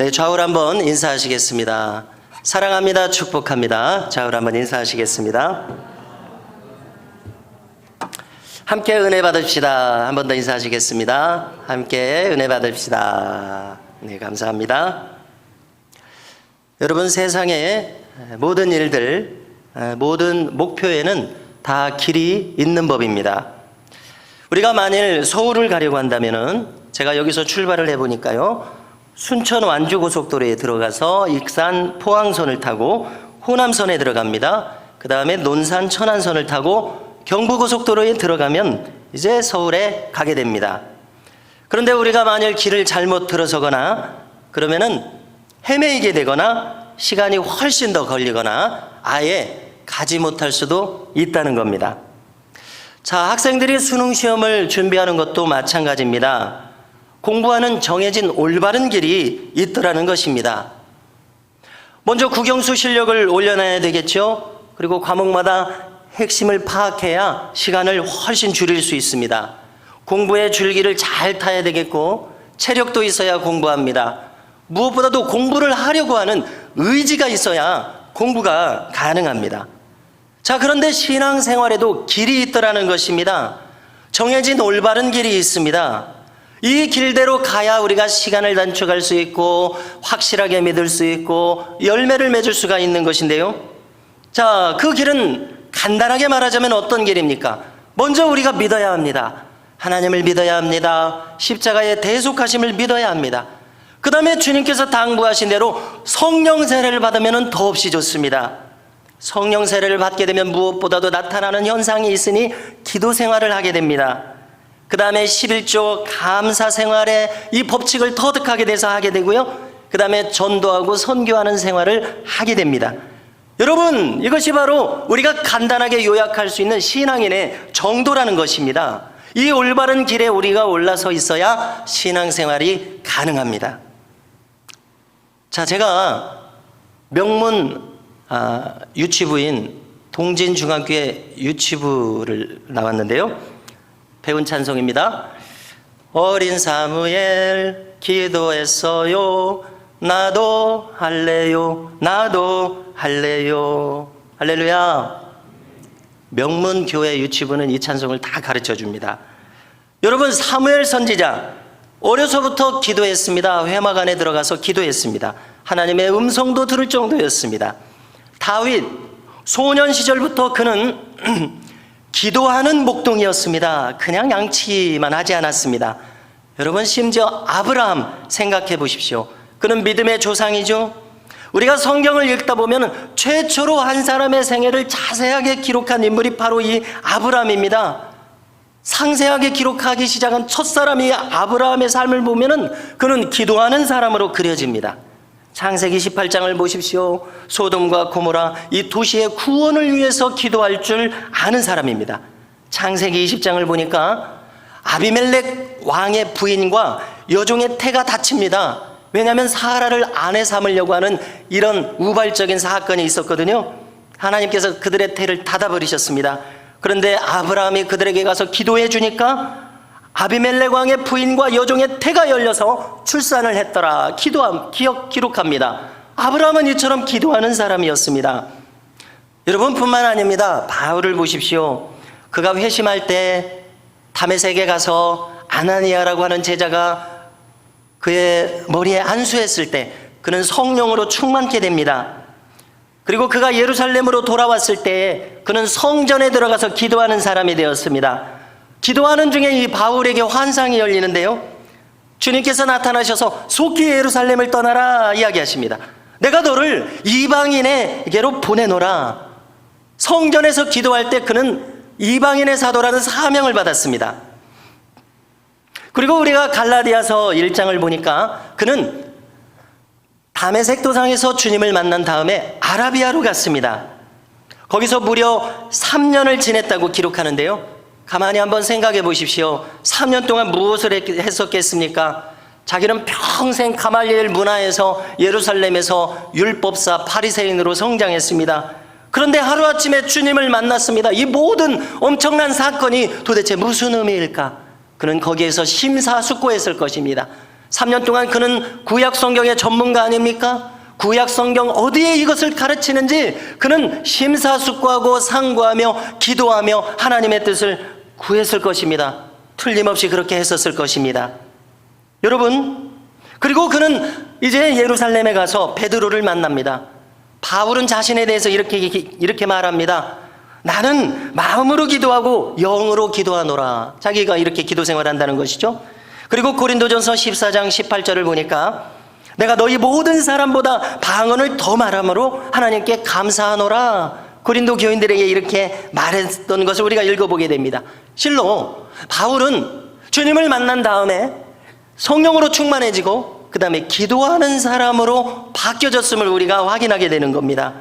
네, 좌우로 한번 인사하시겠습니다. 사랑합니다. 축복합니다. 좌우로 한번 인사하시겠습니다. 함께 은혜 받읍시다. 한 번 더 인사하시겠습니다. 함께 은혜 받읍시다. 네, 감사합니다. 여러분, 세상의 모든 일들, 모든 목표에는 다 길이 있는 법입니다. 우리가 만일 서울을 가려고 한다면은, 제가 여기서 출발을 해보니까요, 순천 완주고속도로에 들어가서 익산 포항선을 타고 호남선에 들어갑니다. 그 다음에 논산 천안선을 타고 경부고속도로에 들어가면 이제 서울에 가게 됩니다. 그런데 우리가 만일 길을 잘못 들어서거나 그러면은 헤매이게 되거나 시간이 훨씬 더 걸리거나 아예 가지 못할 수도 있다는 겁니다. 자, 학생들이 수능 시험을 준비하는 것도 마찬가지입니다. 공부하는 정해진 올바른 길이 있더라는 것입니다. 먼저 국영수 실력을 올려놔야 되겠죠. 그리고 과목마다 핵심을 파악해야 시간을 훨씬 줄일 수 있습니다. 공부의 줄기를 잘 타야 되겠고 체력도 있어야 공부합니다. 무엇보다도 공부를 하려고 하는 의지가 있어야 공부가 가능합니다. 자, 그런데 신앙생활에도 길이 있더라는 것입니다. 정해진 올바른 길이 있습니다. 이 길대로 가야 우리가 시간을 단축할 수 있고 확실하게 믿을 수 있고 열매를 맺을 수가 있는 것인데요. 자, 그 길은 간단하게 말하자면 어떤 길입니까? 먼저 우리가 믿어야 합니다. 하나님을 믿어야 합니다. 십자가의 대속하심을 믿어야 합니다. 그 다음에 주님께서 당부하신 대로 성령 세례를 받으면 더없이 좋습니다. 성령 세례를 받게 되면 무엇보다도 나타나는 현상이 있으니 기도 생활을 하게 됩니다. 그 다음에 11조 감사 생활에 이 법칙을 터득하게 돼서 하게 되고요. 그 다음에 전도하고 선교하는 생활을 하게 됩니다. 여러분, 이것이 바로 우리가 간단하게 요약할 수 있는 신앙인의 정도라는 것입니다. 이 올바른 길에 우리가 올라서 있어야 신앙생활이 가능합니다. 자, 제가 명문 유치부인 동진중학교의 유치부를 나왔는데요. 배운 찬송입니다. 어린 사무엘 기도했어요. 나도 할래요. 나도 할래요. 할렐루야. 명문교회 유치부는 이 찬송을 다 가르쳐 줍니다. 여러분, 사무엘 선지자 어려서부터 기도했습니다. 회막 안에 들어가서 기도했습니다. 하나님의 음성도 들을 정도였습니다. 다윗 소년 시절부터 그는 기도하는 목동이었습니다. 그냥 양치만 하지 않았습니다. 여러분, 심지어 아브라함 생각해 보십시오. 그는 믿음의 조상이죠. 우리가 성경을 읽다 보면 최초로 한 사람의 생애를 자세하게 기록한 인물이 바로 이 아브라함입니다. 상세하게 기록하기 시작한 첫사람이 아브라함의 삶을 보면 그는 기도하는 사람으로 그려집니다. 창세기 18장을 보십시오. 소돔과 고모라 이 도시의 구원을 위해서 기도할 줄 아는 사람입니다. 창세기 20장을 보니까 아비멜렉 왕의 부인과 여종의 태가 다칩니다. 왜냐하면 사라를 아내 삼으려고 하는 이런 우발적인 사건이 있었거든요. 하나님께서 그들의 태를 닫아버리셨습니다. 그런데 아브라함이 그들에게 가서 기도해 주니까 아비멜렉 왕의 부인과 여종의 태가 열려서 출산을 했더라. 기록합니다. 아브라함은 이처럼 기도하는 사람이었습니다. 여러분, 뿐만 아닙니다. 바울을 보십시오. 그가 회심할 때 다메섹에 가서 아나니아라고 하는 제자가 그의 머리에 안수했을 때 그는 성령으로 충만케 됩니다. 그리고 그가 예루살렘으로 돌아왔을 때 그는 성전에 들어가서 기도하는 사람이 되었습니다. 기도하는 중에 이 바울에게 환상이 열리는데요. 주님께서 나타나셔서 속히 예루살렘을 떠나라 이야기하십니다. 내가 너를 이방인에게로 보내노라. 성전에서 기도할 때 그는 이방인의 사도라는 사명을 받았습니다. 그리고 우리가 갈라디아서 1장을 보니까 그는 다메섹 도상에서 주님을 만난 다음에 아라비아로 갔습니다. 거기서 무려 3년을 지냈다고 기록하는데요. 가만히 한번 생각해 보십시오. 3년 동안 무엇을 했었겠습니까? 자기는 평생 가말리엘 문화에서 예루살렘에서 율법사 파리새인으로 성장했습니다. 그런데 하루아침에 주님을 만났습니다. 이 모든 엄청난 사건이 도대체 무슨 의미일까? 그는 거기에서 심사숙고했을 것입니다. 3년 동안 그는 구약 성경의 전문가 아닙니까? 구약 성경 어디에 이것을 가르치는지 그는 심사숙고하고 상고하며 기도하며 하나님의 뜻을 구했을 것입니다. 틀림없이 그렇게 했었을 것입니다. 여러분, 그리고 그는 이제 예루살렘에 가서 베드로를 만납니다. 바울은 자신에 대해서 이렇게 말합니다. 나는 마음으로 기도하고 영으로 기도하노라. 자기가 이렇게 기도 생활한다는 것이죠. 그리고 고린도전서 14장 18절을 보니까 내가 너희 모든 사람보다 방언을 더 말함으로 하나님께 감사하노라. 고린도 교인들에게 이렇게 말했던 것을 우리가 읽어보게 됩니다. 실로 바울은 주님을 만난 다음에 성령으로 충만해지고 그 다음에 기도하는 사람으로 바뀌어졌음을 우리가 확인하게 되는 겁니다.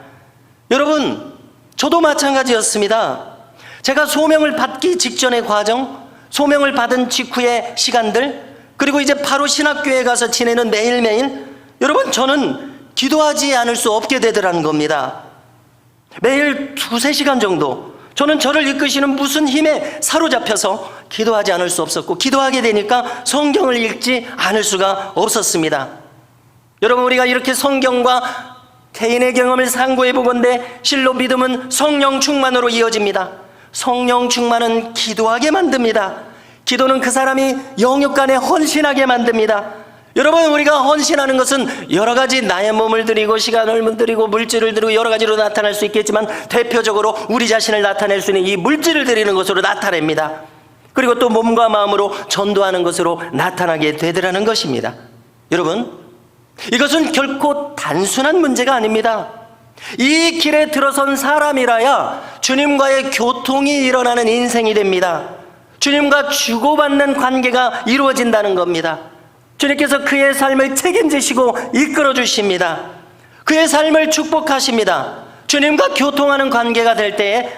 여러분, 저도 마찬가지였습니다. 제가 소명을 받기 직전의 과정, 소명을 받은 직후의 시간들, 그리고 이제 바로 신학교에 가서 지내는 매일매일, 여러분, 저는 기도하지 않을 수 없게 되더라는 겁니다. 매일 2-3시간 정도 저는 저를 이끄시는 무슨 힘에 사로잡혀서 기도하지 않을 수 없었고, 기도하게 되니까 성경을 읽지 않을 수가 없었습니다. 여러분, 우리가 이렇게 성경과 개인의 경험을 상고해 보건대 실로 믿음은 성령 충만으로 이어집니다. 성령 충만은 기도하게 만듭니다. 기도는 그 사람이 영육간에 헌신하게 만듭니다. 여러분, 우리가 헌신하는 것은 여러 가지 나의 몸을 드리고 시간을 드리고 물질을 드리고 여러 가지로 나타날 수 있겠지만 대표적으로 우리 자신을 나타낼 수 있는 이 물질을 드리는 것으로 나타냅니다. 그리고 또 몸과 마음으로 전도하는 것으로 나타나게 되더라는 것입니다. 여러분, 이것은 결코 단순한 문제가 아닙니다. 이 길에 들어선 사람이라야 주님과의 교통이 일어나는 인생이 됩니다. 주님과 주고받는 관계가 이루어진다는 겁니다. 주님께서 그의 삶을 책임지시고 이끌어 주십니다. 그의 삶을 축복하십니다. 주님과 교통하는 관계가 될 때에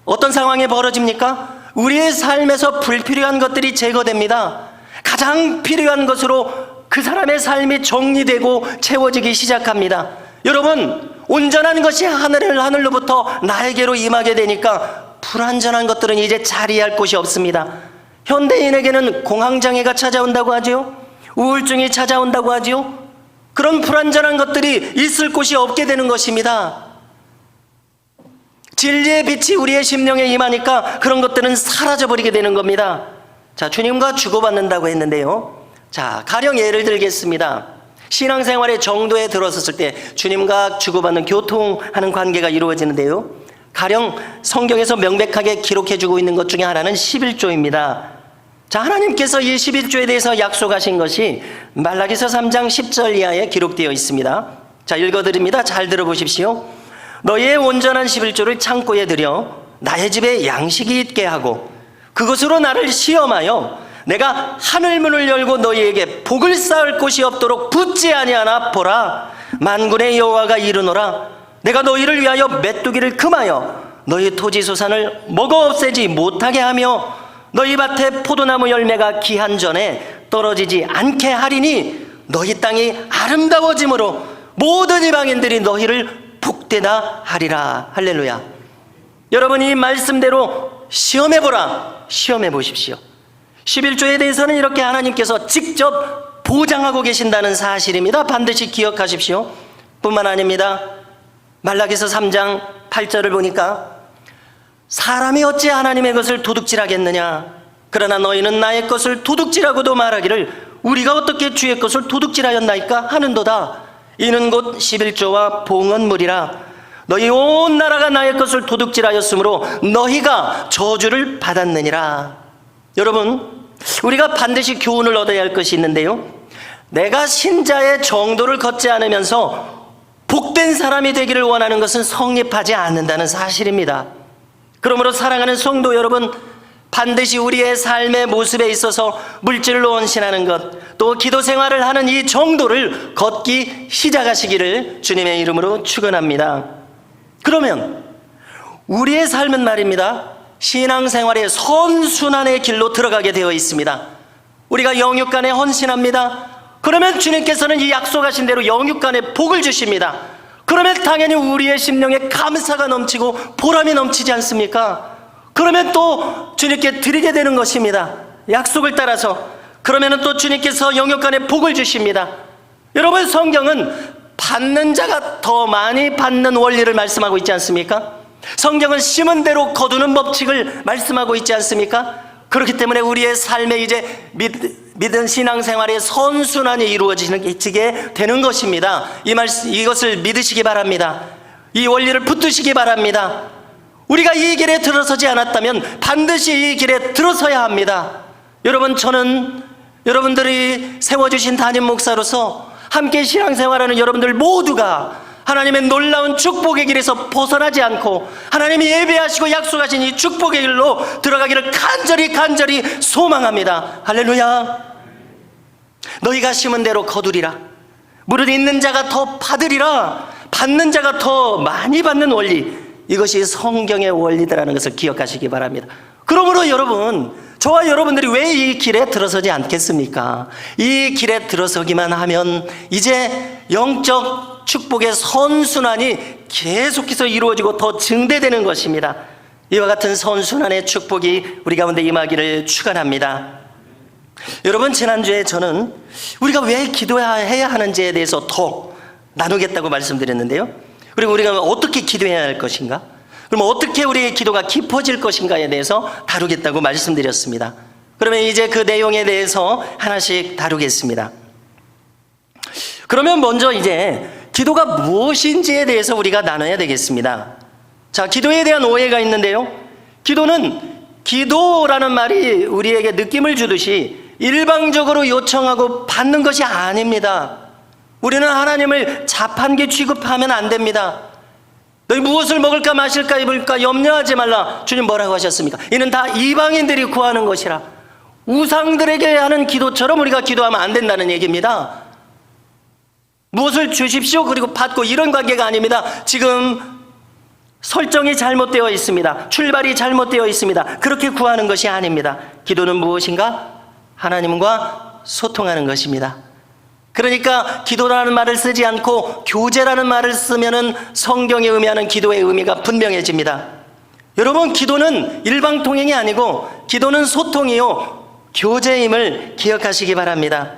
어떤 상황이 벌어집니까? 우리의 삶에서 불필요한 것들이 제거됩니다. 가장 필요한 것으로 그 사람의 삶이 정리되고 채워지기 시작합니다. 여러분, 온전한 것이 하늘로부터 나에게로 임하게 되니까 불완전한 것들은 이제 자리할 곳이 없습니다. 현대인에게는 공황장애가 찾아온다고 하죠. 우울증이 찾아온다고 하죠. 그런 불완전한 것들이 있을 곳이 없게 되는 것입니다. 진리의 빛이 우리의 심령에 임하니까 그런 것들은 사라져버리게 되는 겁니다. 자, 주님과 주고받는다고 했는데요. 자, 가령 예를 들겠습니다. 신앙생활의 정도에 들어섰을 때 주님과 주고받는 교통하는 관계가 이루어지는데요. 가령 성경에서 명백하게 기록해주고 있는 것 중에 하나는 11조입니다. 자, 하나님께서 이 11조에 대해서 약속하신 것이 말라기서 3장 10절 이하에 기록되어 있습니다. 자, 읽어드립니다. 잘 들어보십시오. 너희의 온전한 11조를 창고에 들여 나의 집에 양식이 있게 하고 그것으로 나를 시험하여 내가 하늘문을 열고 너희에게 복을 쌓을 곳이 없도록 붙지 아니하나 보라. 만군의 여호와가 이르노라. 내가 너희를 위하여 메뚜기를 금하여 너희 토지 소산을 먹어 없애지 못하게 하며 너희 밭에 포도나무 열매가 기한 전에 떨어지지 않게 하리니 너희 땅이 아름다워짐으로 모든 이방인들이 너희를 복되다 하리라. 할렐루야. 여러분, 이 말씀대로 시험해보라. 시험해보십시오. 11조에 대해서는 이렇게 하나님께서 직접 보장하고 계신다는 사실입니다. 반드시 기억하십시오. 뿐만 아닙니다. 말라기서 3장 8절을 보니까 사람이 어찌 하나님의 것을 도둑질하겠느냐. 그러나 너희는 나의 것을 도둑질하고도 말하기를 우리가 어떻게 주의 것을 도둑질하였나이까 하는도다. 이는 곧 11조와 봉헌물이라. 너희 온 나라가 나의 것을 도둑질하였으므로 너희가 저주를 받았느니라. 여러분, 우리가 반드시 교훈을 얻어야 할 것이 있는데요. 내가 신자의 정도를 걷지 않으면서 복된 사람이 되기를 원하는 것은 성립하지 않는다는 사실입니다. 그러므로 사랑하는 성도 여러분, 반드시 우리의 삶의 모습에 있어서 물질로 헌신하는 것, 또 기도 생활을 하는 이 정도를 걷기 시작하시기를 주님의 이름으로 축원합니다. 그러면 우리의 삶은 말입니다, 신앙생활의 선순환의 길로 들어가게 되어 있습니다. 우리가 영육간에 헌신합니다. 그러면 주님께서는 이 약속하신 대로 영육간에 복을 주십니다. 그러면 당연히 우리의 심령에 감사가 넘치고 보람이 넘치지 않습니까? 그러면 또 주님께 드리게 되는 것입니다. 약속을 따라서. 그러면은 또 주님께서 영육간에 복을 주십니다. 여러분, 성경은 받는 자가 더 많이 받는 원리를 말씀하고 있지 않습니까? 성경은 심은 대로 거두는 법칙을 말씀하고 있지 않습니까? 그렇기 때문에 우리의 삶에 이제 믿은 신앙생활의 선순환이 이루어지게 되는 것입니다. 이것을 믿으시기 바랍니다. 이 원리를 붙드시기 바랍니다. 우리가 이 길에 들어서지 않았다면 반드시 이 길에 들어서야 합니다. 여러분, 저는 여러분들이 세워주신 담임 목사로서 함께 신앙생활하는 여러분들 모두가 하나님의 놀라운 축복의 길에서 벗어나지 않고 하나님이 예배하시고 약속하신 이 축복의 길로 들어가기를 간절히 소망합니다. 할렐루야. 너희가 심은 대로 거두리라. 무릇 있는 자가 더 받으리라. 받는 자가 더 많이 받는 원리, 이것이 성경의 원리다라는 것을 기억하시기 바랍니다. 그러므로 여러분, 저와 여러분들이 왜 이 길에 들어서지 않겠습니까? 이 길에 들어서기만 하면 이제 영적 축복의 선순환이 계속해서 이루어지고 더 증대되는 것입니다. 이와 같은 선순환의 축복이 우리 가운데 임하기를 축원합니다. 여러분, 지난주에 저는 우리가 왜 기도해야 하는지에 대해서 더 나누겠다고 말씀드렸는데요. 그리고 우리가 어떻게 기도해야 할 것인가? 그럼 어떻게 우리의 기도가 깊어질 것인가에 대해서 다루겠다고 말씀드렸습니다. 그러면 이제 그 내용에 대해서 하나씩 다루겠습니다. 그러면 먼저 이제 기도가 무엇인지에 대해서 우리가 나눠야 되겠습니다. 자, 기도에 대한 오해가 있는데요. 기도라는 말이 우리에게 느낌을 주듯이 일방적으로 요청하고 받는 것이 아닙니다. 우리는 하나님을 자판기 취급하면 안 됩니다. 너희 무엇을 먹을까 마실까 입을까 염려하지 말라. 주님 뭐라고 하셨습니까? 이는 다 이방인들이 구하는 것이라. 우상들에게 하는 기도처럼 우리가 기도하면 안 된다는 얘기입니다. 무엇을 주십시오 그리고 받고 이런 관계가 아닙니다. 지금 설정이 잘못되어 있습니다. 출발이 잘못되어 있습니다. 그렇게 구하는 것이 아닙니다. 기도는 무엇인가? 하나님과 소통하는 것입니다. 그러니까 기도라는 말을 쓰지 않고 교제라는 말을 쓰면은 성경에 의미하는 기도의 의미가 분명해집니다. 여러분, 기도는 일방통행이 아니고 기도는 소통이요 교제임을 기억하시기 바랍니다.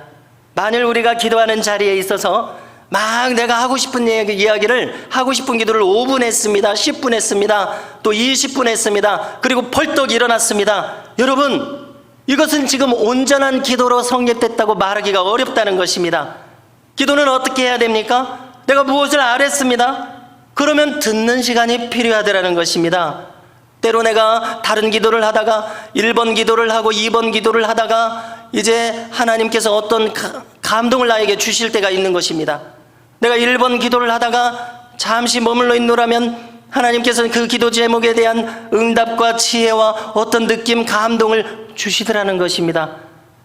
만일 우리가 기도하는 자리에 있어서 막 내가 하고 싶은 이야기를 하고 싶은 기도를 5분 했습니다. 10분 했습니다. 또 20분 했습니다. 그리고 벌떡 일어났습니다. 여러분, 이것은 지금 온전한 기도로 성립됐다고 말하기가 어렵다는 것입니다. 기도는 어떻게 해야 됩니까? 내가 무엇을 아랬습니다. 그러면 듣는 시간이 필요하다는 것입니다. 때로 내가 다른 기도를 하다가 1번 기도를 하고 2번 기도를 하다가 이제 하나님께서 어떤 감동을 나에게 주실 때가 있는 것입니다. 내가 1번 기도를 하다가 잠시 머물러 있노라면 하나님께서는 그 기도 제목에 대한 응답과 지혜와 어떤 느낌, 감동을 주시더라는 것입니다.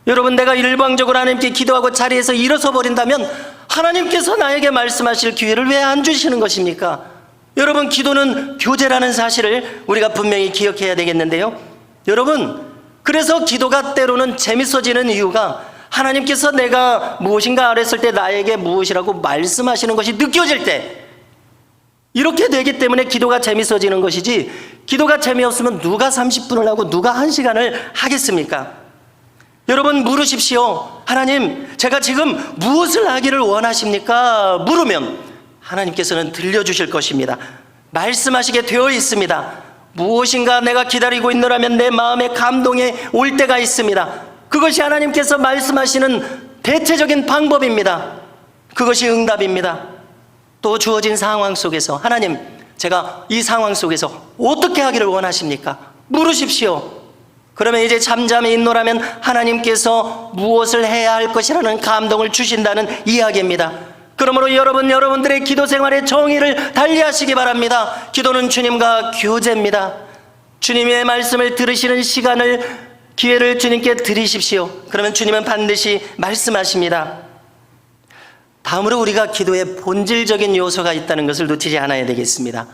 여러분, 내가 일방적으로 하나님께 기도하고 자리에서 일어서 버린다면 하나님께서 나에게 말씀하실 기회를 왜 안 주시는 것입니까? 여러분, 기도는 교제라는 사실을 우리가 분명히 기억해야 되겠는데요. 여러분, 그래서 기도가 때로는 재밌어지는 이유가 하나님께서 내가 무엇인가 아랬을 때 나에게 무엇이라고 말씀하시는 것이 느껴질 때, 이렇게 되기 때문에 기도가 재밌어지는 것이지, 기도가 재미없으면 누가 30분을 하고 누가 1시간을 하겠습니까? 여러분, 물으십시오. 하나님, 제가 지금 무엇을 하기를 원하십니까? 물으면 하나님께서는 들려주실 것입니다. 말씀하시게 되어 있습니다. 무엇인가 내가 기다리고 있노라면 내 마음에 감동이 올 때가 있습니다. 그것이 하나님께서 말씀하시는 대체적인 방법입니다. 그것이 응답입니다. 또 주어진 상황 속에서 하나님, 제가 이 상황 속에서 어떻게 하기를 원하십니까? 물으십시오. 그러면 이제 잠잠히 있노라면 하나님께서 무엇을 해야 할 것이라는 감동을 주신다는 이야기입니다. 그러므로 여러분들의 기도 생활의 정의를 달리하시기 바랍니다. 기도는 주님과 교제입니다. 주님의 말씀을 들으시는 기회를 주님께 드리십시오. 그러면 주님은 반드시 말씀하십니다. 다음으로 우리가 기도에 본질적인 요소가 있다는 것을 놓치지 않아야 되겠습니다.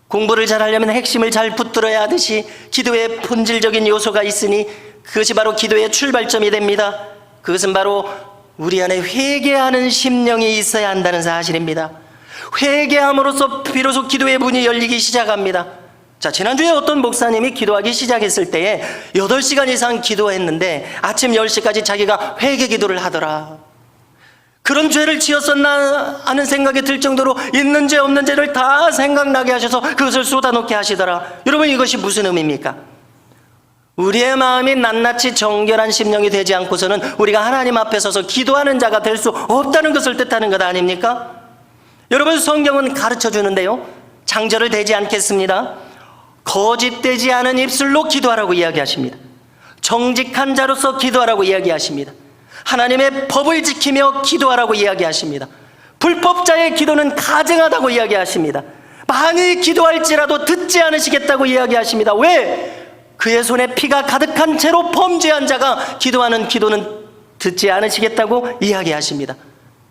공부를 잘하려면 핵심을 잘 붙들어야 하듯이 기도에 본질적인 요소가 있으니 그것이 바로 기도의 출발점이 됩니다. 그것은 바로 우리 안에 회개하는 심령이 있어야 한다는 사실입니다. 회개함으로써 비로소 기도의 문이 열리기 시작합니다. 자, 지난주에 어떤 목사님이 기도하기 시작했을 때에 8시간 이상 기도했는데 아침 10시까지 자기가 회개 기도를 하더라. 그런 죄를 지었었나 하는 생각이 들 정도로 있는 죄 없는 죄를 다 생각나게 하셔서 그것을 쏟아놓게 하시더라. 여러분, 이것이 무슨 의미입니까? 우리의 마음이 낱낱이 정결한 심령이 되지 않고서는 우리가 하나님 앞에 서서 기도하는 자가 될 수 없다는 것을 뜻하는 것 아닙니까? 여러분, 성경은 가르쳐 주는데요, 장절을 대지 않겠습니다. 거짓되지 않은 입술로 기도하라고 이야기하십니다. 정직한 자로서 기도하라고 이야기하십니다. 하나님의 법을 지키며 기도하라고 이야기하십니다. 불법자의 기도는 가증하다고 이야기하십니다. 많이 기도할지라도 듣지 않으시겠다고 이야기하십니다. 왜? 그의 손에 피가 가득한 채로 범죄한 자가 기도하는 기도는 듣지 않으시겠다고 이야기하십니다.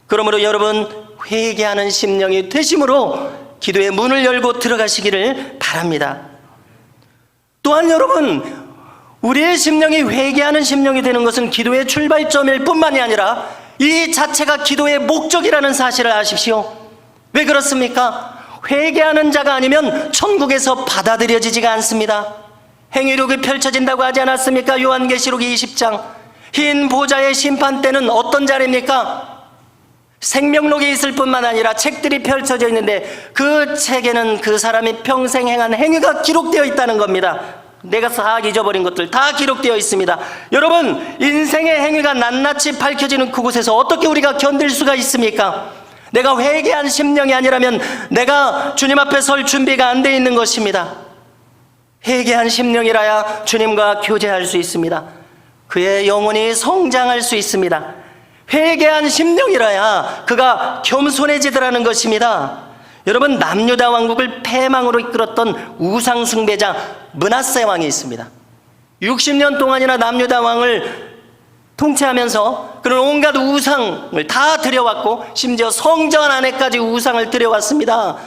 그러므로 여러분, 회개하는 심령이 되심으로 기도의 문을 열고 들어가시기를 바랍니다. 또한 여러분, 우리의 심령이 회개하는 심령이 되는 것은 기도의 출발점일 뿐만이 아니라 이 자체가 기도의 목적이라는 사실을 아십시오. 왜 그렇습니까? 회개하는 자가 아니면 천국에서 받아들여지지가 않습니다. 행위록이 펼쳐진다고 하지 않았습니까? 요한계시록 20장. 흰 보좌의 심판대는 어떤 자리입니까? 생명록이 있을 뿐만 아니라 책들이 펼쳐져 있는데 그 책에는 그 사람이 평생 행한 행위가 기록되어 있다는 겁니다. 내가 다 잊어버린 것들 다 기록되어 있습니다. 여러분, 인생의 행위가 낱낱이 밝혀지는 그곳에서 어떻게 우리가 견딜 수가 있습니까? 내가 회개한 심령이 아니라면 내가 주님 앞에 설 준비가 안 돼 있는 것입니다. 회개한 심령이라야 주님과 교제할 수 있습니다. 그의 영혼이 성장할 수 있습니다. 회개한 심령이라야 그가 겸손해지더라는 것입니다. 여러분, 남유다 왕국을 패망으로 이끌었던 우상 숭배자 므낫세 왕이 있습니다. 60년 동안이나 남유다 왕을 통치하면서 그런 온갖 우상을 다 들여왔고 심지어 성전 안에까지 우상을 들여왔습니다.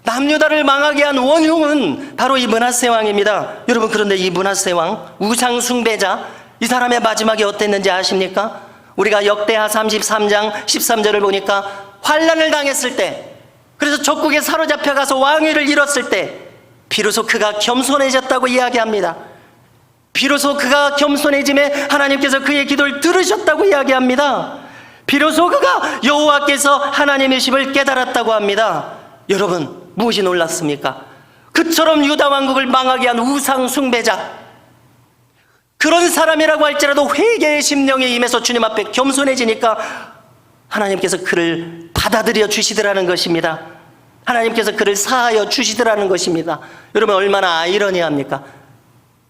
남유다를 망하게 한 원흉은 바로 이 므낫세 왕입니다. 여러분, 그런데 이 므낫세 왕, 우상 숭배자, 이 사람의 마지막이 어땠는지 아십니까? 우리가 역대하 33장 13절을 보니까 환난을 당했을 때, 그래서 적국에 사로잡혀 가서 왕위를 잃었을 때 비로소 그가 겸손해졌다고 이야기합니다. 비로소 그가 겸손해짐에 하나님께서 그의 기도를 들으셨다고 이야기합니다. 비로소 그가 여호와께서 하나님이심을 깨달았다고 합니다. 여러분, 무엇이 놀랐습니까? 그처럼 유다 왕국을 망하게 한 우상 숭배자, 그런 사람이라고 할지라도 회개의 심령이 임해서 주님 앞에 겸손해지니까 하나님께서 그를 받아들여 주시더라는 것입니다. 하나님께서 그를 사하여 주시더라는 것입니다. 여러분, 얼마나 아이러니합니까?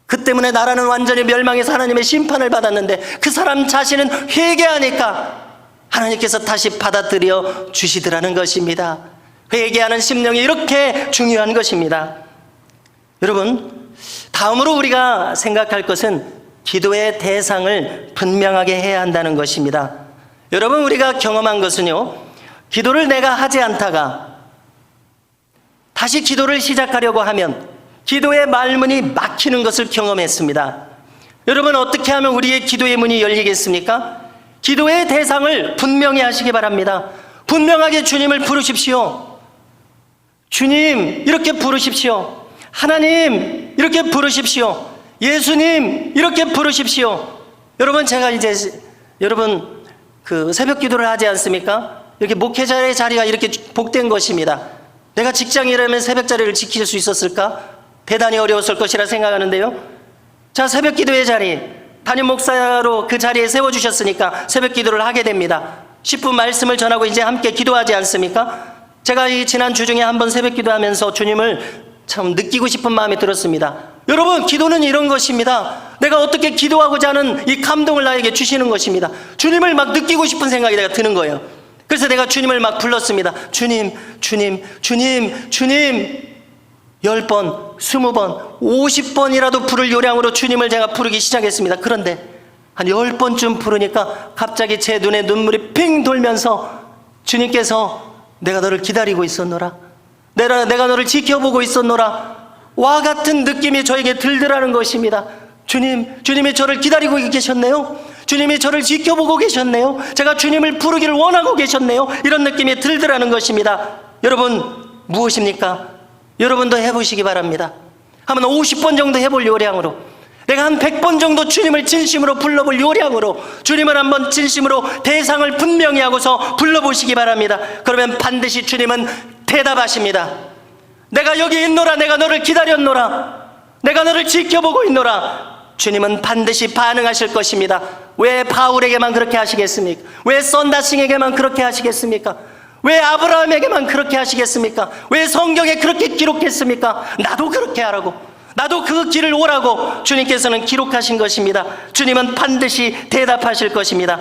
그 때문에 나라는 완전히 멸망해서 하나님의 심판을 받았는데 그 사람 자신은 회개하니까 하나님께서 다시 받아들여 주시더라는 것입니다. 회개하는 심령이 이렇게 중요한 것입니다. 여러분, 다음으로 우리가 생각할 것은 기도의 대상을 분명하게 해야 한다는 것입니다. 여러분, 우리가 경험한 것은요, 기도를 내가 하지 않다가 다시 기도를 시작하려고 하면 기도의 말문이 막히는 것을 경험했습니다. 여러분, 어떻게 하면 우리의 기도의 문이 열리겠습니까? 기도의 대상을 분명히 하시기 바랍니다. 분명하게 주님을 부르십시오. 주님, 이렇게 부르십시오. 하나님, 이렇게 부르십시오. 예수님, 이렇게 부르십시오. 여러분, 제가 이제 여러분 그 새벽 기도를 하지 않습니까? 이렇게 목회자의 자리가 이렇게 복된 것입니다. 내가 직장이라면 새벽 자리를 지킬 수 있었을까? 대단히 어려웠을 것이라 생각하는데요. 자, 새벽 기도의 자리, 담임 목사로 그 자리에 세워주셨으니까 새벽 기도를 하게 됩니다. 10분 말씀을 전하고 이제 함께 기도하지 않습니까? 제가 이 지난 주 중에 한번 새벽 기도하면서 주님을 참 느끼고 싶은 마음이 들었습니다. 여러분, 기도는 이런 것입니다. 내가 어떻게 기도하고자 하는 이 감동을 나에게 주시는 것입니다. 주님을 막 느끼고 싶은 생각이 내가 드는 거예요. 그래서 내가 주님을 막 불렀습니다. 주님, 주님, 주님, 주님. 10번, 20번, 50번이라도 부를 요량으로 주님을 제가 부르기 시작했습니다. 그런데 한 10번쯤 부르니까 갑자기 제 눈에 눈물이 핑 돌면서 주님께서 내가 너를 기다리고 있었노라, 내가 너를 지켜보고 있었노라, 와 같은 느낌이 저에게 들더라는 것입니다. 주님이 저를 기다리고 계셨네요. 주님이 저를 지켜보고 계셨네요. 제가 주님을 부르기를 원하고 계셨네요. 이런 느낌이 들더라는 것입니다. 여러분, 무엇입니까? 여러분도 해보시기 바랍니다. 한번 50번 정도 해볼 요량으로, 내가 한 100번 정도 주님을 진심으로 불러볼 요량으로 주님을 한번 진심으로 대상을 분명히 하고서 불러보시기 바랍니다. 그러면 반드시 주님은 대답하십니다. 내가 여기 있노라, 내가 너를 기다렸노라, 내가 너를 지켜보고 있노라. 주님은 반드시 반응하실 것입니다. 왜 바울에게만 그렇게 하시겠습니까? 왜 썬다싱에게만 그렇게 하시겠습니까? 왜 아브라함에게만 그렇게 하시겠습니까? 왜 성경에 그렇게 기록했습니까? 나도 그렇게 하라고, 나도 그 길을 오라고 주님께서는 기록하신 것입니다. 주님은 반드시 대답하실 것입니다.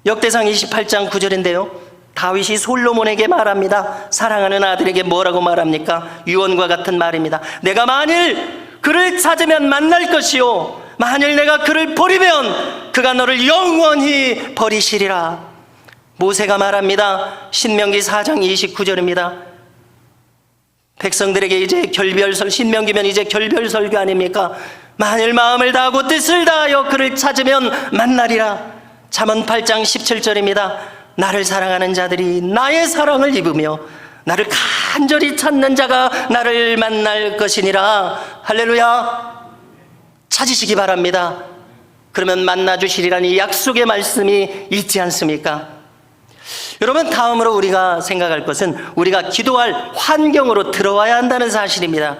역대상 28장 9절인데요 다윗이 솔로몬에게 말합니다. 사랑하는 아들에게 뭐라고 말합니까? 유언과 같은 말입니다. 내가 만일 그를 찾으면 만날 것이요, 만일 내가 그를 버리면 그가 너를 영원히 버리시리라. 모세가 말합니다. 신명기 4장 29절입니다. 백성들에게 이제 결별설, 신명기면 이제 결별설교 아닙니까? 만일 마음을 다하고 뜻을 다하여 그를 찾으면 만나리라. 잠언 8장 17절입니다. 나를 사랑하는 자들이 나의 사랑을 입으며 나를 간절히 찾는 자가 나를 만날 것이니라. 할렐루야. 찾으시기 바랍니다. 그러면 만나주시리라는 이 약속의 말씀이 있지 않습니까? 여러분, 다음으로 우리가 생각할 것은 우리가 기도할 환경으로 들어와야 한다는 사실입니다.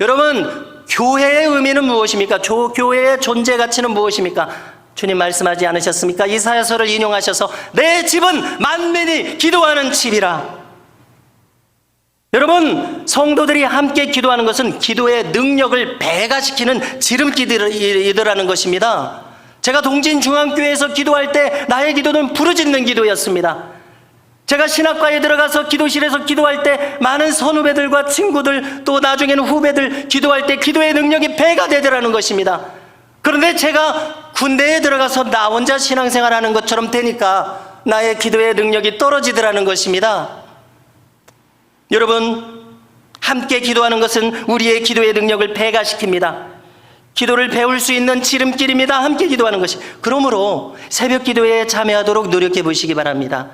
여러분, 교회의 의미는 무엇입니까? 교회의 존재 가치는 무엇입니까? 주님 말씀하지 않으셨습니까? 이사야서를 인용하셔서 내 집은 만민이 기도하는 집이라. 여러분, 성도들이 함께 기도하는 것은 기도의 능력을 배가시키는 지름길이더라는 것입니다. 제가 동진중앙교회에서 기도할 때 나의 기도는 부르짖는 기도였습니다. 제가 신학과에 들어가서 기도실에서 기도할 때 많은 선후배들과 친구들, 또 나중에는 후배들 기도할 때 기도의 능력이 배가 되더라는 것입니다. 그런데 제가 군대에 들어가서 나 혼자 신앙생활하는 것처럼 되니까 나의 기도의 능력이 떨어지더라는 것입니다. 여러분, 함께 기도하는 것은 우리의 기도의 능력을 배가시킵니다. 기도를 배울 수 있는 지름길입니다. 함께 기도하는 것이. 그러므로 새벽 기도에 참여하도록 노력해 보시기 바랍니다.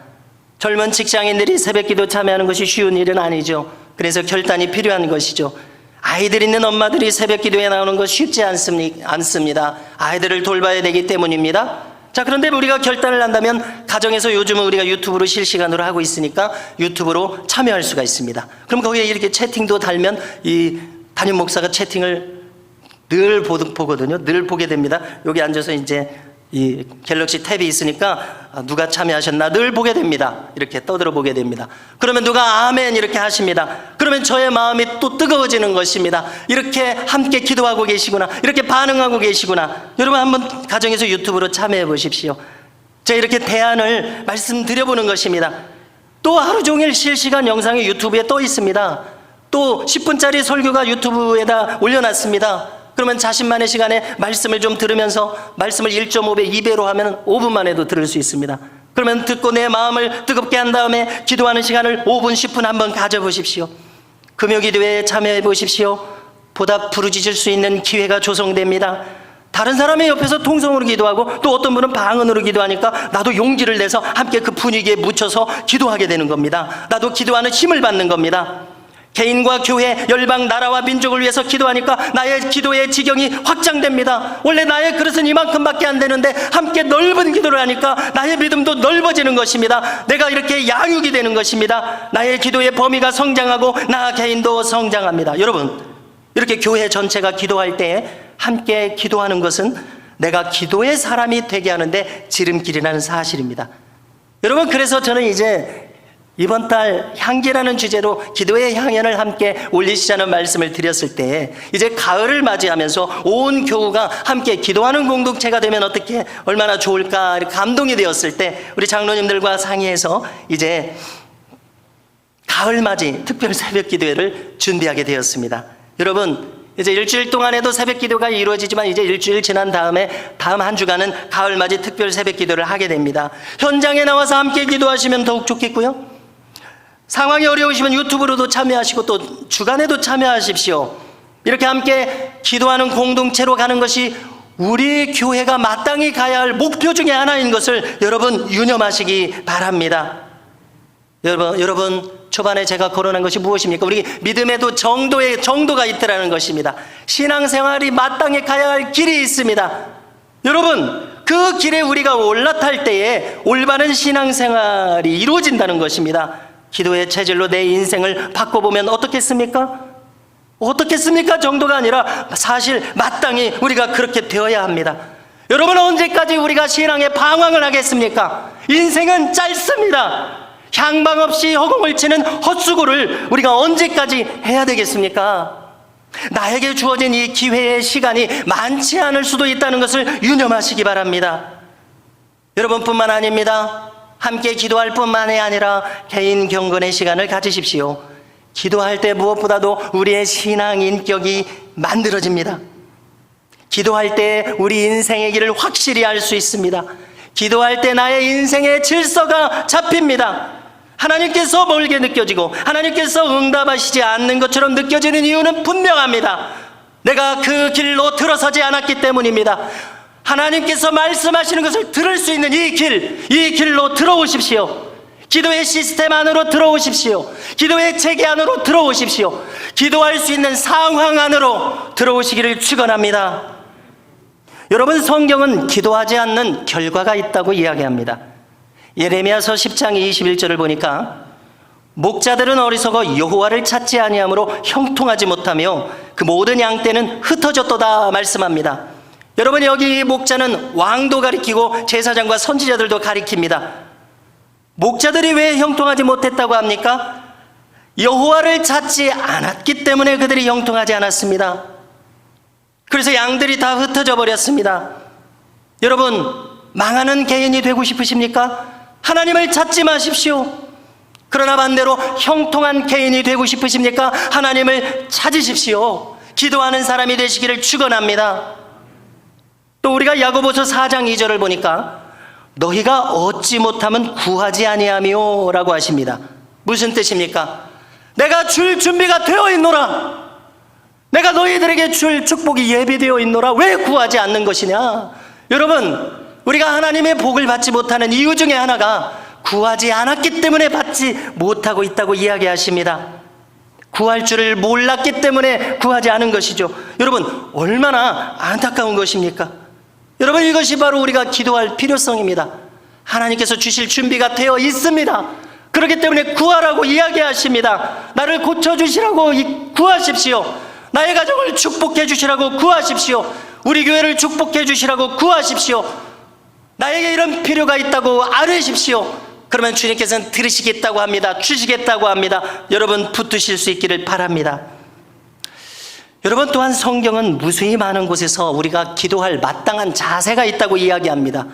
젊은 직장인들이 새벽 기도 참여하는 것이 쉬운 일은 아니죠. 그래서 결단이 필요한 것이죠. 아이들 있는 엄마들이 새벽 기도에 나오는 것 쉽지 않습니다. 아이들을 돌봐야 되기 때문입니다. 자, 그런데 우리가 결단을 한다면 가정에서 요즘은 우리가 유튜브로 실시간으로 하고 있으니까 유튜브로 참여할 수가 있습니다. 그럼 거기에 이렇게 채팅도 달면 이 담임 목사가 채팅을 늘 보거든요. 늘 보게 됩니다. 여기 앉아서 이제 이 갤럭시 탭이 있으니까 누가 참여하셨나 늘 보게 됩니다. 이렇게 떠들어 보게 됩니다. 그러면 누가 아멘 이렇게 하십니다. 그러면 저의 마음이 또 뜨거워지는 것입니다. 이렇게 함께 기도하고 계시구나, 이렇게 반응하고 계시구나. 여러분, 한번 가정에서 유튜브로 참여해 보십시오. 제가 이렇게 대안을 말씀드려보는 것입니다. 또 하루 종일 실시간 영상이 유튜브에 떠 있습니다. 또 10분짜리 설교가 유튜브에다 올려놨습니다. 그러면 자신만의 시간에 말씀을 좀 들으면서 말씀을 1.5배, 2배로 하면 5분만 해도 들을 수 있습니다. 그러면 듣고 내 마음을 뜨겁게 한 다음에 기도하는 시간을 5분, 10분 한번 가져보십시오. 금요기도회에 참여해 보십시오. 보다 부르짖을 수 있는 기회가 조성됩니다. 다른 사람의 옆에서 통성으로 기도하고 또 어떤 분은 방언으로 기도하니까 나도 용기를 내서 함께 그 분위기에 묻혀서 기도하게 되는 겁니다. 나도 기도하는 힘을 받는 겁니다. 개인과 교회, 열방, 나라와 민족을 위해서 기도하니까 나의 기도의 지경이 확장됩니다. 원래 나의 그릇은 이만큼밖에 안 되는데 함께 넓은 기도를 하니까 나의 믿음도 넓어지는 것입니다. 내가 이렇게 양육이 되는 것입니다. 나의 기도의 범위가 성장하고 나 개인도 성장합니다. 여러분, 이렇게 교회 전체가 기도할 때 함께 기도하는 것은 내가 기도의 사람이 되게 하는데 지름길이라는 사실입니다. 여러분, 그래서 저는 이제 이번 달 향기라는 주제로 기도의 향연을 함께 올리시자는 말씀을 드렸을 때 이제 가을을 맞이하면서 온 교우가 함께 기도하는 공동체가 되면 어떻게 얼마나 좋을까 감동이 되었을 때 우리 장로님들과 상의해서 이제 가을 맞이 특별 새벽 기도회를 준비하게 되었습니다. 여러분, 이제 일주일 동안에도 새벽 기도가 이루어지지만 이제 일주일 지난 다음에 다음 한 주간은 가을 맞이 특별 새벽 기도를 하게 됩니다. 현장에 나와서 함께 기도하시면 더욱 좋겠고요. 상황이 어려우시면 유튜브로도 참여하시고 또 주간에도 참여하십시오. 이렇게 함께 기도하는 공동체로 가는 것이 우리 교회가 마땅히 가야 할 목표 중에 하나인 것을 여러분 유념하시기 바랍니다. 여러분 초반에 제가 거론한 것이 무엇입니까? 우리 믿음에도 정도가 있더라는 것입니다. 신앙생활이 마땅히 가야 할 길이 있습니다. 여러분, 그 길에 우리가 올라탈 때에 올바른 신앙생활이 이루어진다는 것입니다. 기도의 체질로 내 인생을 바꿔보면 어떻겠습니까? 어떻겠습니까? 정도가 아니라 사실 마땅히 우리가 그렇게 되어야 합니다. 여러분, 언제까지 우리가 신앙에 방황을 하겠습니까? 인생은 짧습니다. 향방 없이 허공을 치는 헛수고를 우리가 언제까지 해야 되겠습니까? 나에게 주어진 이 기회의 시간이 많지 않을 수도 있다는 것을 유념하시기 바랍니다. 여러분뿐만 아닙니다. 함께 기도할 뿐만이 아니라 개인 경건의 시간을 가지십시오. 기도할 때 무엇보다도 우리의 신앙 인격이 만들어집니다. 기도할 때 우리 인생의 길을 확실히 알 수 있습니다. 기도할 때 나의 인생의 질서가 잡힙니다. 하나님께서 멀게 느껴지고 하나님께서 응답하시지 않는 것처럼 느껴지는 이유는 분명합니다. 내가 그 길로 들어서지 않았기 때문입니다. 하나님께서 말씀하시는 것을 들을 수 있는 이 길로 들어오십시오. 기도의 시스템 안으로 들어오십시오. 기도의 체계 안으로 들어오십시오. 기도할 수 있는 상황 안으로 들어오시기를 축원합니다. 여러분, 성경은 기도하지 않는 결과가 있다고 이야기합니다. 예레미야서 10장 21절을 보니까 목자들은 어리석어 여호와를 찾지 아니하므로 형통하지 못하며 그 모든 양떼는 흩어졌도다 말씀합니다. 여러분, 여기 목자는 왕도 가리키고 제사장과 선지자들도 가리킵니다. 목자들이 왜 형통하지 못했다고 합니까? 여호와를 찾지 않았기 때문에 그들이 형통하지 않았습니다. 그래서 양들이 다 흩어져 버렸습니다. 여러분, 망하는 개인이 되고 싶으십니까? 하나님을 찾지 마십시오. 그러나 반대로 형통한 개인이 되고 싶으십니까? 하나님을 찾으십시오. 기도하는 사람이 되시기를 축원합니다. 또 우리가 야고보서 4장 2절을 보니까 너희가 얻지 못하면 구하지 아니하며 라고 하십니다. 무슨 뜻입니까? 내가 줄 준비가 되어 있노라. 내가 너희들에게 줄 축복이 예비되어 있노라. 왜 구하지 않는 것이냐? 여러분, 우리가 하나님의 복을 받지 못하는 이유 중에 하나가 구하지 않았기 때문에 받지 못하고 있다고 이야기하십니다. 구할 줄을 몰랐기 때문에 구하지 않은 것이죠. 여러분, 얼마나 안타까운 것입니까? 여러분, 이것이 바로 우리가 기도할 필요성입니다. 하나님께서 주실 준비가 되어 있습니다. 그렇기 때문에 구하라고 이야기하십니다. 나를 고쳐주시라고 구하십시오. 나의 가정을 축복해 주시라고 구하십시오. 우리 교회를 축복해 주시라고 구하십시오. 나에게 이런 필요가 있다고 아뢰십시오. 그러면 주님께서는 들으시겠다고 합니다. 주시겠다고 합니다. 여러분, 붙드실 수 있기를 바랍니다. 여러분, 또한 성경은 무수히 많은 곳에서 우리가 기도할 마땅한 자세가 있다고 이야기합니다.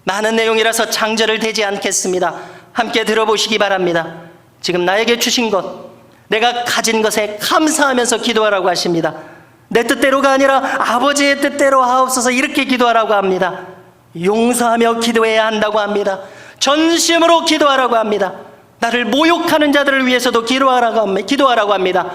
많은 내용이라서 장절을 대지 않겠습니다. 함께 들어보시기 바랍니다. 지금 나에게 주신 것, 내가 가진 것에 감사하면서 기도하라고 하십니다. 내 뜻대로가 아니라 아버지의 뜻대로 하옵소서, 이렇게 기도하라고 합니다. 용서하며 기도해야 한다고 합니다. 전심으로 기도하라고 합니다. 나를 모욕하는 자들을 위해서도 기도하라고 합니다.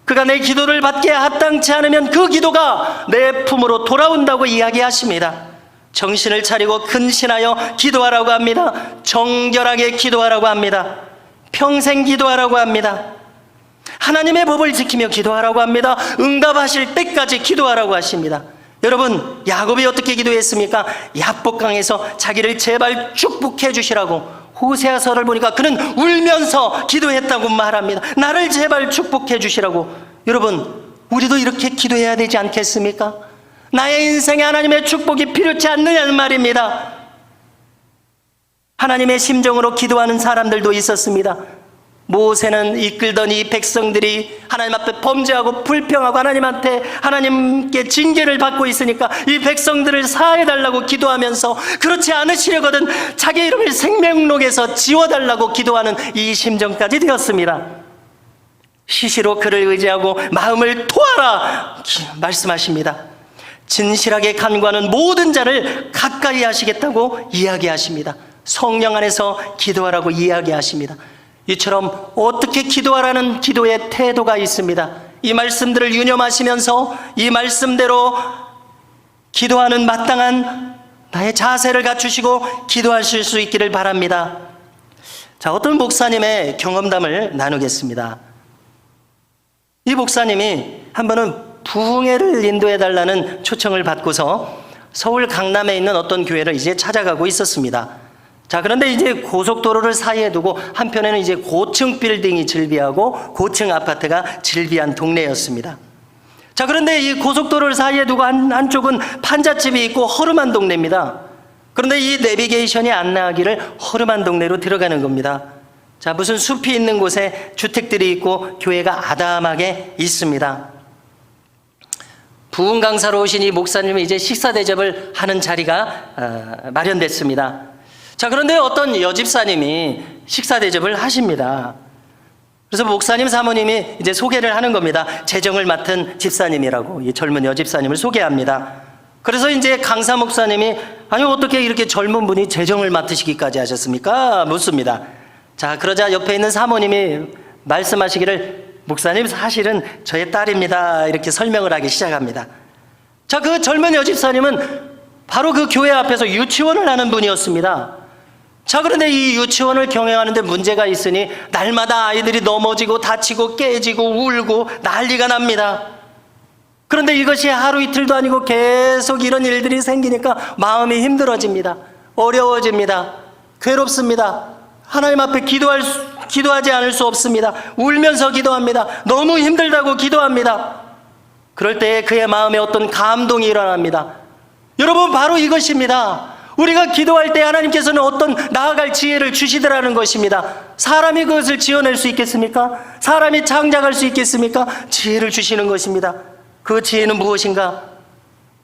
그가 내 기도를 받기에 합당치 않으면 그 기도가 내 품으로 돌아온다고 이야기하십니다. 정신을 차리고 근신하여 기도하라고 합니다. 정결하게 기도하라고 합니다. 평생 기도하라고 합니다. 하나님의 법을 지키며 기도하라고 합니다. 응답하실 때까지 기도하라고 하십니다. 여러분, 야곱이 어떻게 기도했습니까? 야복강에서 자기를 제발 축복해 주시라고. 호세아서를 보니까 그는 울면서 기도했다고 말합니다. 나를 제발 축복해 주시라고. 여러분, 우리도 이렇게 기도해야 되지 않겠습니까? 나의 인생에 하나님의 축복이 필요치 않느냐는 말입니다. 하나님의 심정으로 기도하는 사람들도 있었습니다. 모세는 이끌던 이 백성들이 하나님 앞에 범죄하고 불평하고 하나님께 징계를 받고 있으니까 이 백성들을 사해달라고 기도하면서 그렇지 않으시려거든 자기 이름을 생명록에서 지워달라고 기도하는 이 심정까지 되었습니다. 시시로 그를 의지하고 마음을 토하라 말씀하십니다. 진실하게 간구하는 모든 자를 가까이 하시겠다고 이야기하십니다. 성령 안에서 기도하라고 이야기하십니다. 이처럼 어떻게 기도하라는 기도의 태도가 있습니다. 이 말씀들을 유념하시면서 이 말씀대로 기도하는 마땅한 나의 자세를 갖추시고 기도하실 수 있기를 바랍니다. 자, 어떤 목사님의 경험담을 나누겠습니다. 이 목사님이 한 번은 부흥회를 인도해달라는 초청을 받고서 서울 강남에 있는 어떤 교회를 이제 찾아가고 있었습니다. 자, 그런데 이제 고속도로를 사이에 두고 한편에는 이제 고층 빌딩이 즐비하고 고층 아파트가 즐비한 동네였습니다. 자, 그런데 이 고속도로를 사이에 두고 한쪽은 판잣집이 있고 허름한 동네입니다. 그런데 이 내비게이션이 안내하기를 허름한 동네로 들어가는 겁니다. 자, 무슨 숲이 있는 곳에 주택들이 있고 교회가 아담하게 있습니다. 부흥 강사로 오신 이 목사님이 이제 식사 대접을 하는 자리가 마련됐습니다. 자, 그런데 어떤 여집사님이 식사 대접을 하십니다. 그래서 목사님 사모님이 이제 소개를 하는 겁니다. 재정을 맡은 집사님이라고 이 젊은 여집사님을 소개합니다. 그래서 이제 강사 목사님이 아니 어떻게 이렇게 젊은 분이 재정을 맡으시기까지 하셨습니까? 묻습니다. 자, 그러자 옆에 있는 사모님이 말씀하시기를 목사님 사실은 저의 딸입니다. 이렇게 설명을 하기 시작합니다. 자, 그 젊은 여집사님은 바로 그 교회 앞에서 유치원을 하는 분이었습니다. 자, 그런데 이 유치원을 경영하는데 문제가 있으니 날마다 아이들이 넘어지고 다치고 깨지고 울고 난리가 납니다. 그런데 이것이 하루 이틀도 아니고 계속 이런 일들이 생기니까 마음이 힘들어집니다. 어려워집니다. 괴롭습니다. 하나님 앞에 기도하지 않을 수 없습니다. 울면서 기도합니다. 너무 힘들다고 기도합니다. 그럴 때 그의 마음에 어떤 감동이 일어납니다. 여러분, 바로 이것입니다. 우리가 기도할 때 하나님께서는 어떤 나아갈 지혜를 주시더라는 것입니다. 사람이 그것을 지어낼 수 있겠습니까? 사람이 창작할 수 있겠습니까? 지혜를 주시는 것입니다. 그 지혜는 무엇인가?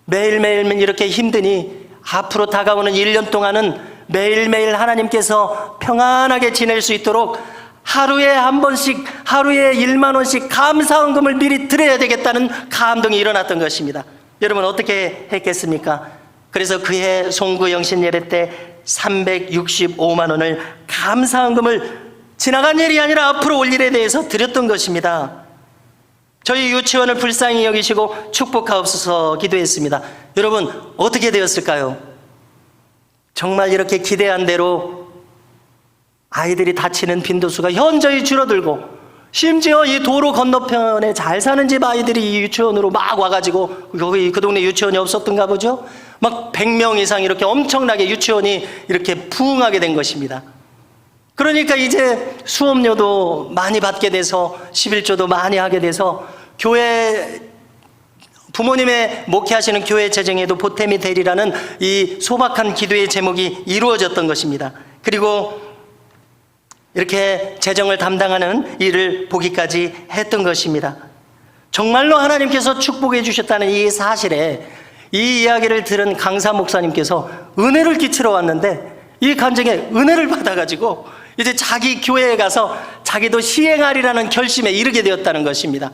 매일매일 이렇게 힘드니 앞으로 다가오는 1년 동안은 매일매일 하나님께서 평안하게 지낼 수 있도록 하루에 한 번씩, 하루에 1만 원씩 감사헌금을 미리 드려야 되겠다는 감동이 일어났던 것입니다. 여러분, 어떻게 했겠습니까? 그래서 그해 송구영신 예배 때 365만 원을 감사헌금을 지나간 일이 아니라 앞으로 올 일에 대해서 드렸던 것입니다. 저희 유치원을 불쌍히 여기시고 축복하옵소서 기도했습니다. 여러분, 어떻게 되었을까요? 정말 이렇게 기대한 대로 아이들이 다치는 빈도수가 현저히 줄어들고, 심지어 이 도로 건너편에 잘 사는 집 아이들이 이 유치원으로 막 와가지고, 거기 그 동네 유치원이 없었던가 보죠? 막 100명 이상 이렇게 엄청나게 유치원이 이렇게 부흥하게 된 것입니다. 그러니까 이제 수업료도 많이 받게 돼서 11조도 많이 하게 돼서 교회, 부모님의 목회하시는 교회 재정에도 보탬이 되리라는 이 소박한 기도의 제목이 이루어졌던 것입니다. 그리고 이렇게 재정을 담당하는 일을 보기까지 했던 것입니다. 정말로 하나님께서 축복해 주셨다는 이 사실에 이 이야기를 들은 강사 목사님께서 은혜를 끼치러 왔는데, 이 간증에 은혜를 받아가지고 이제 자기 교회에 가서 자기도 시행하리라는 결심에 이르게 되었다는 것입니다.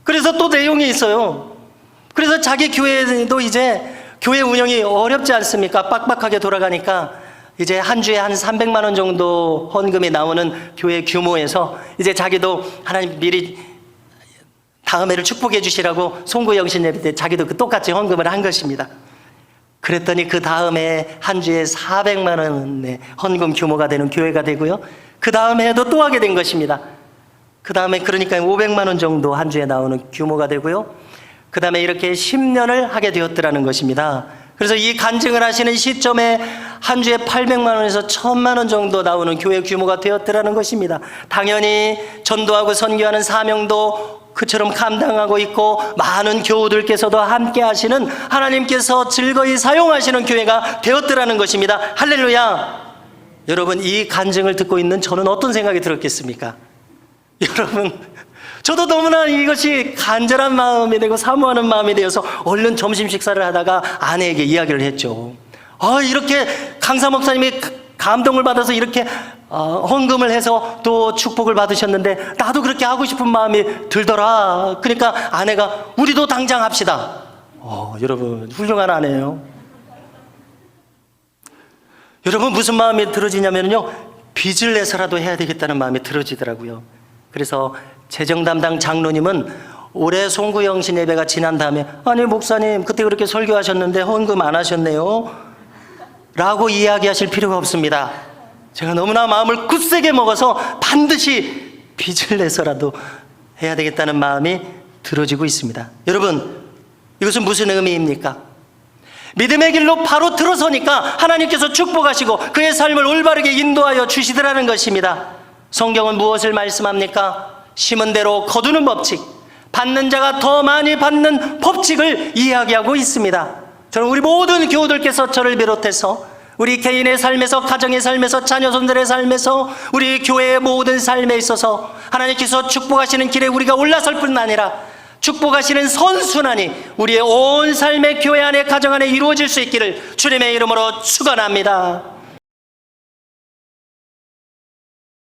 그래서 또 내용이 있어요. 그래서 자기 교회도 이제 교회 운영이 어렵지 않습니까? 빡빡하게 돌아가니까 이제 한 주에 한 300만 원 정도 헌금이 나오는 교회 규모에서 이제 자기도 하나님 미리 다음 해를 축복해 주시라고 송구영신 예배 때 자기도 그 똑같이 헌금을 한 것입니다. 그랬더니 그 다음에 한 주에 400만 원의 헌금 규모가 되는 교회가 되고요. 그 다음 해에도 또 하게 된 것입니다. 그 다음에 그러니까 500만 원 정도 한 주에 나오는 규모가 되고요. 그 다음에 이렇게 10년을 하게 되었더라는 것입니다. 그래서 이 간증을 하시는 시점에 한 주에 800만 원에서 1000만 원 정도 나오는 교회 규모가 되었더라는 것입니다. 당연히 전도하고 선교하는 사명도 그처럼 감당하고 있고, 많은 교우들께서도 함께 하시는, 하나님께서 즐거이 사용하시는 교회가 되었더라는 것입니다. 할렐루야. 여러분, 이 간증을 듣고 있는 저는 어떤 생각이 들었겠습니까? 여러분, 저도 너무나 이것이 간절한 마음이 되고 사모하는 마음이 되어서 얼른 점심 식사를 하다가 아내에게 이야기를 했죠. 이렇게 강사 목사님이 감동을 받아서 이렇게 헌금을 해서 또 축복을 받으셨는데 나도 그렇게 하고 싶은 마음이 들더라. 그러니까 아내가 우리도 당장 합시다. 여러분, 훌륭한 아내예요. 여러분, 무슨 마음이 들어지냐면요, 빚을 내서라도 해야 되겠다는 마음이 들어지더라고요. 그래서 재정 담당 장로님은 올해 송구영신 예배가 지난 다음에 아니 목사님 그때 그렇게 설교하셨는데 헌금 안 하셨네요 라고 이야기하실 필요가 없습니다. 제가 너무나 마음을 굳세게 먹어서 반드시 빚을 내서라도 해야 되겠다는 마음이 들어지고 있습니다. 여러분, 이것은 무슨 의미입니까? 믿음의 길로 바로 들어서니까 하나님께서 축복하시고 그의 삶을 올바르게 인도하여 주시더라는 것입니다. 성경은 무엇을 말씀합니까? 심은 대로 거두는 법칙, 받는 자가 더 많이 받는 법칙을 이야기하고 있습니다. 저는 우리 모든 교우들께서 저를 비롯해서 우리 개인의 삶에서, 가정의 삶에서, 자녀손들의 삶에서, 우리 교회의 모든 삶에 있어서 하나님께서 축복하시는 길에 우리가 올라설 뿐 아니라 축복하시는 선순환이 우리의 온 삶의 교회 안에, 가정 안에 이루어질 수 있기를 주님의 이름으로 축원합니다.